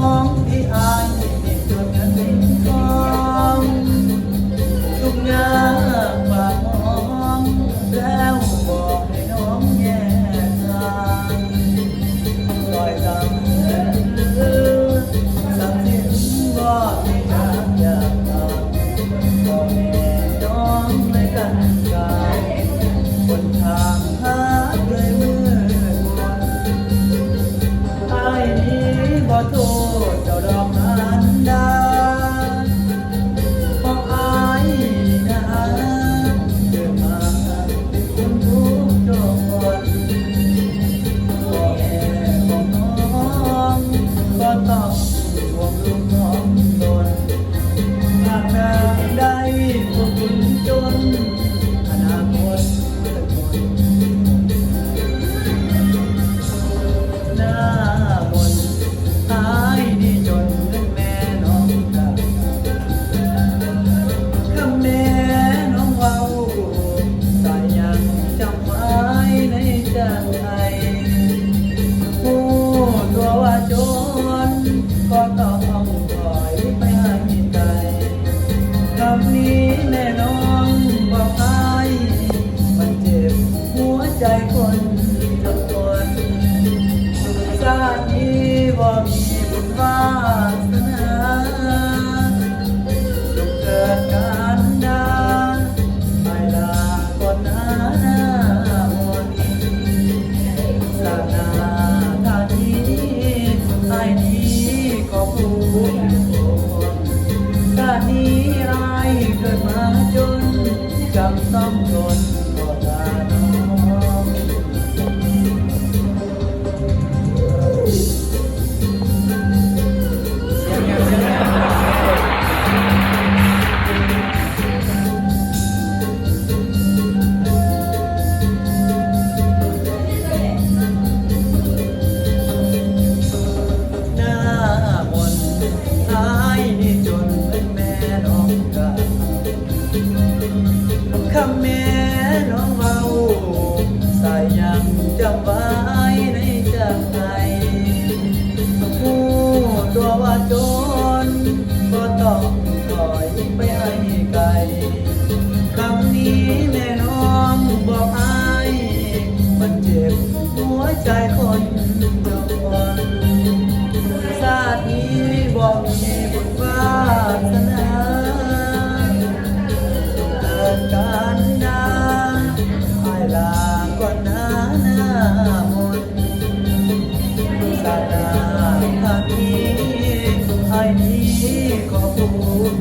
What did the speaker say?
องที่อายที่จนกันเป็นของทุกอย่างฝากมองแล้วบอกให้น้องแยกทางปล่อยตามสักสิ้นก็ไม่จากอยากตามพ่อแม่น้องไม่กันกายบนทางหาเลยมืดมนอายนี้บ่โทษเจ้าดอกอันดาเพราะอายนะเกิดมาเป็นคนทุกข์จนพ่อแม่ของน้องก็ต้องห่วงลูกน้องตนหากนางได้พวกคุณจนอนาคตเกิดมนหน้ามนอายนี่จนเงินแม่น้องกาคำแม่น้องเว้าสายยังจำไว้ในใจผู้ตัวว่าจนก็ต้องถอยไปให้ไกลคำนี้แม่น้องบอกอายมันเจ็บหัวใจคนทุกคนชาตินี้บ่มีบุญวาสนาจงเกิดการดาไม่ลาก่อนหน้ามนศาสนาทางนี้ไอ้นี้ก็ผู้คนชาตินี้ไอ้เกิดมาจนจำต้องทนก็ตาน้อง หน้ามนต์อายนี่จนเป็นแม่น้องกาคำแม่น้องเว้าสายยังจำไว้ในใจผู้ตัวว่าจนก็ต้องถอยไปให้ไกลคำนี้แม่น้องบอกอายมันเจ็บหัวใจคนจนชาตินี้บ่มีบุญวาสนาเกิดการดาให้ลาก่อนหน้ามนศาสนาทางนี้ไอ้นี้ก็พูด